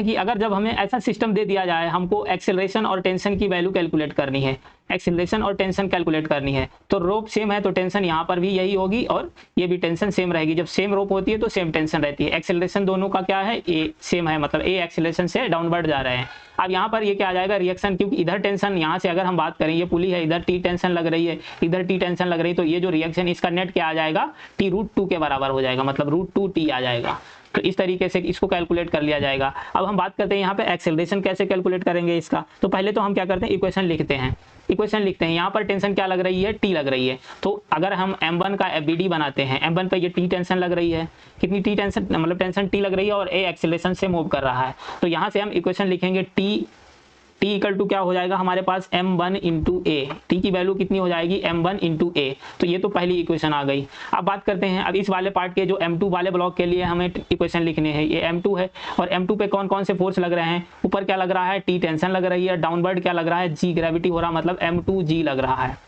कि अगर जब हमें ऐसा सिस्टम दे दिया जाए, हमको एक्सेलरेशन और टेंशन की वैल्यू कैलकुलेट करनी है, एक्सेलरेशन और टेंशन कैलकुलेट करनी है, तो रोप सेम है तो टेंशन यहाँ पर भी यही होगी और ये भी टेंशन सेम रहेगी। जब सेम रोप होती है तो सेम टेंशन रहती है। एक्सेलरेशन दोनों का क्या है, ए सेम है, मतलब ए एक्सेलरेशन से डाउनवर्ड जा रहे हैं। अब यहाँ पर ये क्या आ जाएगा, रिएक्शन, क्योंकि इधर टेंशन, यहाँ से अगर हम बात करें ये पुली है, इधर टी टेंशन लग रही है, इधर टी टेंशन लग रही है, तो ये जो रिएक्शन इसका नेट क्या आ जाएगा, टी√2 के बराबर हो जाएगा, मतलब √2t आ जाएगा। तो इस तरीके से इसको कैलकुलेट कर लिया जाएगा। अब हम बात करते हैं यहाँ पे एक्सेलरेशन कैसे कैलकुलेट करेंगे इसका। तो पहले तो हम क्या करते हैं, इक्वेशन लिखते हैं। इक्वेशन लिखते हैं, यहाँ पर टेंशन क्या लग रही है, टी लग रही है। तो अगर हम m1 का FBD बनाते हैं, m1 पे ये टी टेंशन लग रही है, कितनी टी टेंशन, मतलब टेंशन टी लग रही है और ए एक्सेलरेशन से मूव कर रहा है। तो यहाँ से हम इक्वेशन लिखेंगे टी इक्वल टू क्या हो जाएगा हमारे पास, m1 इंटू ए। टी की वैल्यू कितनी हो जाएगी, m1 इंटू ए। तो ये तो पहली इक्वेशन आ गई। अब बात करते हैं, अब इस वाले पार्ट के जो m2 वाले ब्लॉक के लिए हमें इक्वेशन लिखने हैं। ये m2 है और m2 पे कौन कौन से फोर्स लग रहे हैं, ऊपर क्या लग रहा है, टी टेंशन लग रही है, डाउनवर्ड क्या लग रहा है, जी ग्रेविटी हो रहा, मतलब m2g लग रहा है।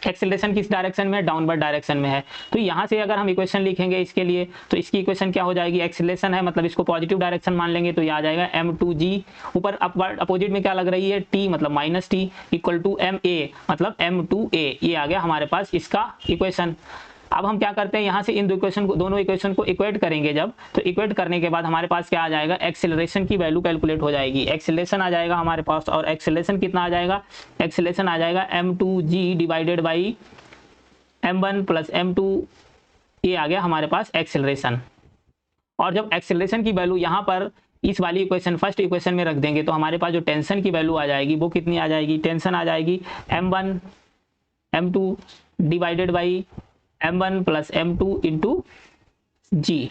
एक्सेलरेशन किस डायरेक्शन में, डाउनवर्ड डायरेक्शन में है। तो यहाँ से अगर हम इक्वेशन लिखेंगे इसके लिए, तो इसकी इक्वेशन क्या हो जाएगी, एक्सेलरेशन है मतलब इसको पॉजिटिव डायरेक्शन मान लेंगे, तो ये आ जाएगा m2g, ऊपर अपवर्ड अपोजिट में क्या लग रही है, t मतलब minus T, equal to ma मतलब m2a। ये आ गया हमारे पास इसका इक्वेशन। अब हम क्या करते हैं, यहाँ से इन दोनों इक्वेशन को इक्वेट करेंगे जब, तो इक्वेट करने के बाद हमारे पास क्या आ जाएगा, एक्सेलरेशन की वैल्यू कैलकुलेट हो जाएगी। एक्सेलरेशन आ जाएगा हमारे पास, और एक्सेलरेशन कितना आ जाएगा, एक्सेलरेशन आ जाएगा m2g divided by m1 plus m2। ये आ गया हमारे पास एक्सेलरेशन। और जब एक्सेलरेशन की वैल्यू यहाँ पर इस वाली इक्वेशन, फर्स्ट इक्वेशन में रख देंगे, तो हमारे पास जो टेंशन की वैल्यू आ जाएगी वो कितनी आ जाएगी, टेंशन आ जाएगी m1 m2 divided by m1 plus m2 into g.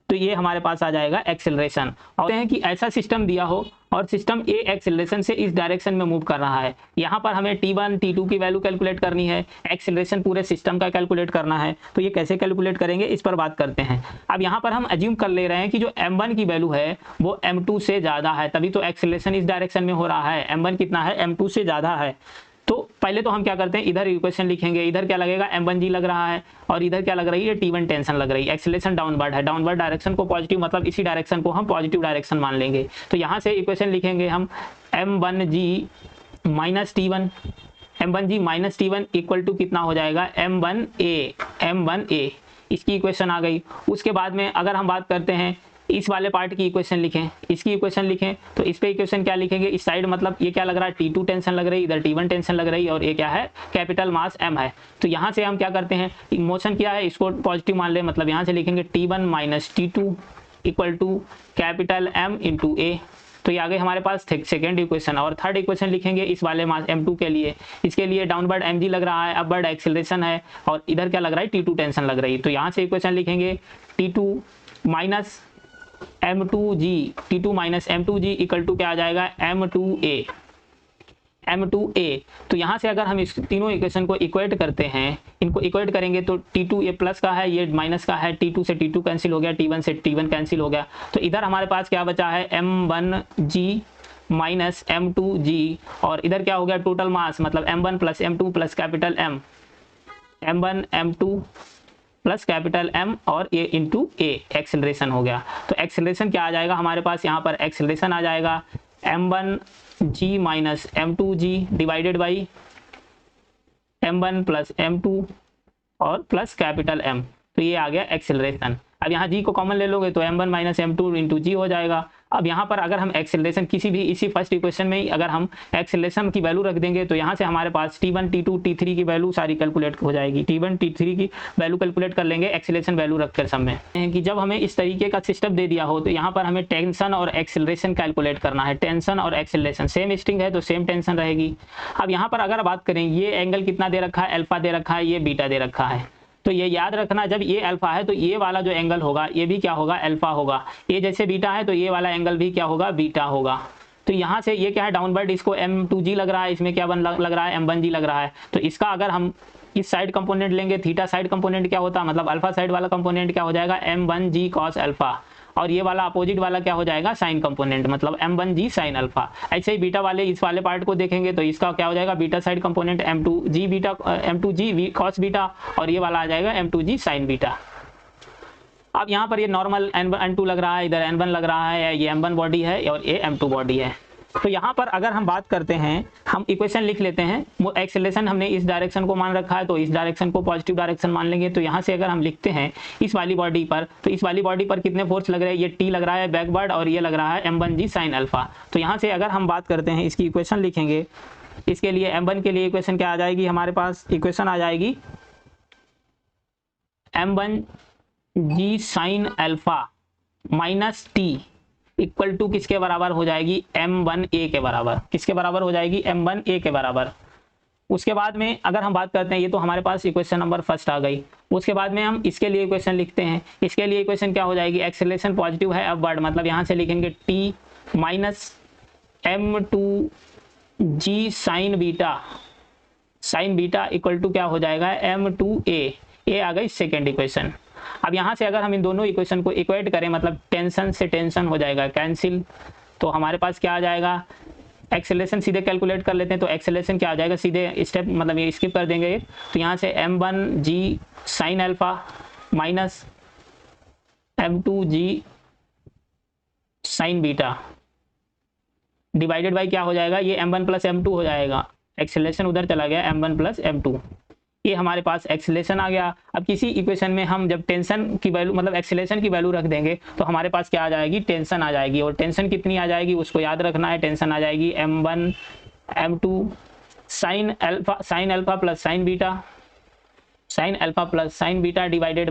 तो ये हमारे पास आ जाएगा एक्सेलरेशन। और है कि ऐसा सिस्टम दिया हो और सिस्टम ए एक्सेलरेशन से इस डायरेक्शन में मूव कर रहा है, यहाँ पर हमें t1 t2 की वैल्यू कैलकुलेट करनी है, एक्सेलरेशन पूरे सिस्टम का कैलकुलेट करना है। तो ये कैसे कैलकुलेट करेंगे, इस पर बात करते हैं। अब यहाँ पर हम अज्यूम कर ले रहे हैं कि जो m1 की वैल्यू है वो m2 से ज़्यादा है, तभी तो एक्सेलरेशन इस डायरेक्शन में हो रहा है। m1 कितना है, m2 से ज़्यादा है। तो पहले तो हम क्या करते हैं, इधर इक्वेशन लिखेंगे, इधर क्या लगेगा, m1g लग रहा है और इधर क्या लग रही है, t1 टेंशन लग रही है। एक्सेलरेशन डाउनवर्ड है, डाउनवर्ड डायरेक्शन को पॉजिटिव, मतलब इसी डायरेक्शन को हम पॉजिटिव डायरेक्शन मान लेंगे। तो यहाँ से इक्वेशन लिखेंगे हम m1g minus t1, m1g minus t1 equal to कितना हो जाएगा, m1a। इसकी इक्वेशन आ गई। उसके बाद में अगर हम बात करते हैं इस वाले पार्ट की इक्वेशन लिखें, इसकी इक्वेशन लिखें, तो इस पे इक्वेशन क्या लिखेंगे, इस साइड मतलब ये क्या लग रहा है, t2 टेंशन लग रही है, इधर t1 टेंशन लग रही है, और ये क्या है, कैपिटल मास m है। तो यहाँ से हम क्या करते हैं, मोशन क्या है इसको पॉजिटिव मान ले, मतलब यहाँ से लिखेंगे t1 minus t2 equal to capital m into a। तो ये आ गई हमारे पास सेकेंड इक्वेशन। और थर्ड इक्वेशन लिखेंगे इस वाले मास m2 के लिए, इसके लिए डाउनवर्ड mg लग रहा है, अपवर्ड एक्सेलरेशन है, और इधर क्या लग रहा है, t2 टेंशन लग रही है। तो यहाँ से इक्वेशन लिखेंगे t2 minus m2g, t2 minus m2g equal to क्या आ जाएगा, m2a। तो यहाँ से अगर हम इस तीनों इक्वेशन को इक्वेट करते हैं, इनको इक्वेट करेंगे तो t2 ये प्लस का है, ये माइनस का है, t2 से t2 कैंसिल हो गया, t1 से t1 कैंसिल हो गया। तो इधर हमारे पास क्या बचा है, m1g माइनस m2g, और इधर क्या हो गया, टोटल मास मतलब m1 plus m2 plus capital m, m1 m2 plus capital M और ये इंटू ए, एक्सेलरेशन हो गया। तो एक्सेलरेशन क्या आ जाएगा हमारे पास, यहाँ पर एक्सेलरेशन आ जाएगा m1g minus m2g divided by m1 plus m2 और प्लस कैपिटल M। तो ये आ गया एक्सेलरेशन। अब यहाँ g को कॉमन ले लोगे तो m1 माइनस m2 इंटू जी हो जाएगा। अब यहाँ पर अगर हम एक्सेलरेशन किसी भी इसी फर्स्ट इक्वेशन में ही अगर हम एक्सेलरेशन की वैल्यू रख देंगे, तो यहाँ से हमारे पास t1 t2 t3 की वैल्यू सारी कैलकुलेट हो जाएगी। t1 t3 की वैल्यू कैलकुलेट कर लेंगे एक्सेलरेशन वैल्यू रखकर सब में, कि जब हमें इस तरीके का सिस्टम दे दिया हो तो यहाँ पर हमें टेंशन और एक्सेलरेशन कैलकुलेट करना है। टेंशन और एक्सेलरेशन, सेम स्ट्रिंग है तो सेम टेंशन रहेगी। अब यहाँ पर अगर बात करें, ये एंगल कितना दे रखा है, अल्फा दे रखा है, ये बीटा दे रखा है। तो ये याद रखना, जब ये अल्फा है तो ये वाला जो एंगल होगा ये भी क्या होगा, अल्फा होगा। ये जैसे बीटा है तो ये वाला एंगल भी क्या होगा, बीटा होगा। तो यहाँ से ये क्या है, डाउनवर्ड, इसको m2g लग रहा है, इसमें क्या लग रहा है, m1g लग रहा है। तो इसका अगर हम इस साइड कंपोनेंट लेंगे, थीटा साइड कंपोनेंट क्या होता है, मतलब अल्फा साइड वाला कंपोनेंट क्या हो जाएगा, m1g cos अल्फा, और ये वाला अपोजिट वाला क्या हो जाएगा, साइन कंपोनेंट, मतलब m1g साइन अल्फा। ऐसे ही बीटा वाले इस वाले पार्ट को देखेंगे तो इसका क्या हो जाएगा, beta side component m2g beta, m2g cos beta, और ये वाला आ जाएगा m2g साइन बीटा। अब यहाँ पर ये नॉर्मल N2 लग रहा है, इधर N1 लग रहा है, ये M1 बॉडी है और ये M2 बॉडी है। तो यहाँ पर अगर हम बात करते हैं, हम इक्वेशन लिख लेते हैं। वो एक्सेलरेशन हमने इस डायरेक्शन को मान रखा है, तो इस डायरेक्शन को पॉजिटिव डायरेक्शन मान लेंगे। तो यहाँ से अगर हम लिखते हैं इस वाली बॉडी पर, तो इस वाली बॉडी पर कितने फोर्स लग रहे हैं, ये T लग रहा है बैकवर्ड और ये लग रहा है M1G sin अल्फा। तो यहाँ से अगर हम बात करते हैं, इसकी इक्वेशन लिखेंगे, इसके लिए M1 के लिए इक्वेशन क्या आ जाएगी, हमारे पास इक्वेशन आ जाएगी M1G sin alpha minus T equal to किसके बराबर हो जाएगी, M1A के बराबर। किसके बराबर हो जाएगी, M1A के बराबर। उसके बाद में अगर हम बात करते हैं, ये तो हमारे पास इक्वेशन नंबर फर्स्ट आ गई। उसके बाद में हम इसके लिए इक्वेशन लिखते हैं। इसके लिए इक्वेशन क्या हो जाएगी, एक्सेलरेशन पॉजिटिव है अपवर्ड, मतलब यहाँ से लिखेंगे T minus M2G sine beta equal to क्या हो जाएगा, M2A। ये आ गई सेकेंड इक्वेशन। अब यहाँ से अगर हम इन दोनों इक्वेशन को इक्वेट करें, मतलब टेंशन से टेंशन हो जाएगा कैंसिल, तो हमारे पास क्या आ जाएगा, एक्सेलरेशन सीधे कैलकुलेट कर लेते हैं। तो एक्सेलरेशन क्या आ जाएगा, सीधे स्टेप मतलब ये स्किप कर देंगे। तो यहाँ से M1G sine alpha minus M2G sine beta divided by क्या हो जाएगा, ये M1 प्लस M2 हो जाएगा। एक्सेलरेशन उधर चला गया, M1 प्लस M2, ये हमारे पास एक्सेलरेशन आ गया। अब किसी इक्वेशन में हम जब टेंशन की वैल्यू मतलब एक्सेलरेशन की वैल्यू रख देंगे, तो हमारे पास क्या आ जाएगी, टेंशन आ जाएगी। और टेंशन कितनी आ जाएगी उसको याद रखना है, टेंशन आ जाएगी M1 M2 sine alpha plus sign beta divided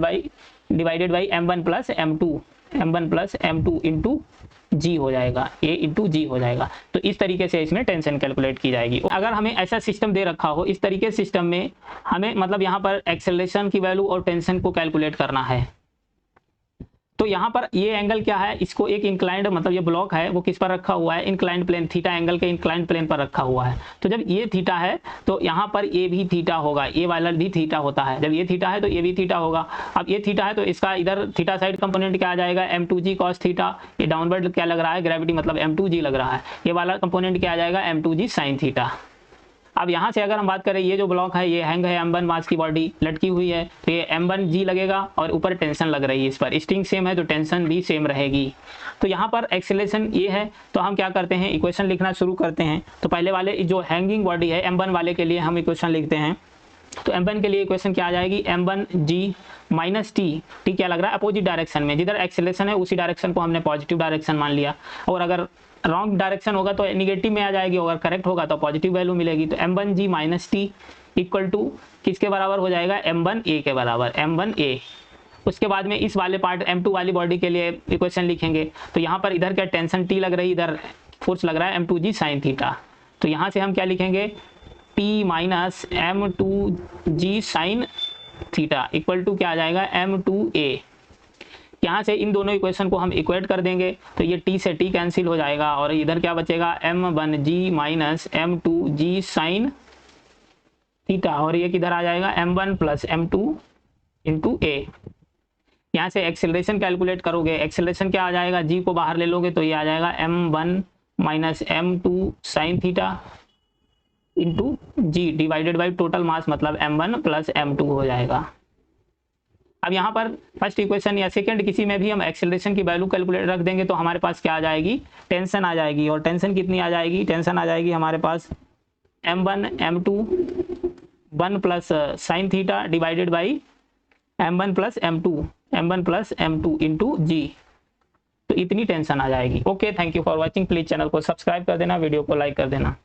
by M1 plus M2 into G हो जाएगा, A इंटू G हो जाएगा। तो इस तरीके से इसमें टेंशन कैलकुलेट की जाएगी। अगर हमें ऐसा सिस्टम दे रखा हो, इस तरीके सिस्टम में हमें मतलब यहाँ पर एक्सेलरेशन की वैल्यू और टेंशन को कैलकुलेट करना है, तो यहाँ पर ये एंगल क्या है, इसको एक इंक्लाइंड मतलब ये ब्लॉक है वो किस पर रखा हुआ है, इंक्लाइंड प्लेन, थीटा एंगल के इंक्लाइंड प्लेन पर रखा हुआ है। तो जब ये थीटा है तो यहाँ पर ये भी थीटा होगा, ये वाला भी थीटा होता है। जब ये थीटा है तो ये भी थीटा होगा। अब ये थीटा है तो इसका इधर थीटा साइड कंपोनेंट क्या आ जाएगा, M2G cos थीटा। ये डाउनवर्ड क्या लग रहा है, ग्रेविटी मतलब M2G लग रहा है। ये वाला कंपोनेंट क्या आ जाएगा, M2G sin थीटा। अब यहाँ से अगर हम बात करें, ये जो ब्लॉक है ये हैंग है, M1 मास की बॉडी लटकी हुई है, तो ये M1G लगेगा और ऊपर टेंशन लग रही है। इस पर स्ट्रिंग सेम है तो टेंशन भी सेम रहेगी। तो यहाँ पर एक्सेलरेशन ये है, तो हम क्या करते हैं, इक्वेशन लिखना शुरू करते हैं। तो पहले वाले जो हैंगिंग बॉडी है M1 वाले के लिए हम इक्वेशन लिखते हैं। तो M1 के लिए इक्वेशन क्या आ जाएगी, M1G माइनस T क्या लग रहा है, अपोजिट डायरेक्शन में। जिधर एक्सेलरेशन है उसी डायरेक्शन को हमने पॉजिटिव डायरेक्शन मान लिया, और अगर रॉन्ग डायरेक्शन होगा तो नेगेटिव में आ जाएगी, अगर करेक्ट होगा तो पॉजिटिव वैल्यू मिलेगी। तो M1G minus T equal to किसके बराबर हो जाएगा, M1A के बराबर, M1A। उसके बाद में इस वाले पार्ट M2 वाली बॉडी के लिए इक्वेशन लिखेंगे। तो यहाँ पर इधर क्या टेंशन T लग रही है, इधर फोर्स लग रहा है M2G sin थीटा। तो यहाँ से हम क्या लिखेंगे, T minus M2G sin theta equal to क्या आ जाएगा, M2A। यहाँ से इन दोनों इक्वेशन को हम इक्वेट कर देंगे, तो ये T से T कैंसिल हो जाएगा और इधर क्या बचेगा, M1G minus M2G sin theta, और ये किधर आ जाएगा, M1 plus M2 into A। यहाँ से एक्सेलरेशन कैलकुलेट करोगे, एक्सेलरेशन क्या आ जाएगा, G को बाहर ले लोगे तो ये आ जाएगा M1 minus M2 sin theta into G divided by total mass मतलब M1 प्लस M2 हो जाएगा। अब यहाँ पर फर्स्ट इक्वेशन या सेकंड किसी में भी हम एक्सेलरेशन की वैल्यू कैलकुलेट रख देंगे, तो हमारे पास क्या आ जाएगी, टेंशन आ जाएगी। और टेंशन कितनी आ जाएगी, टेंशन आ जाएगी हमारे पास M1 M2 1 plus sine theta divided by M1 plus M2 into G। तो इतनी टेंशन आ जाएगी। Okay, thank you for watching. Please channel को सब्सक्राइब कर देना, वीडियो को लाइक कर देना।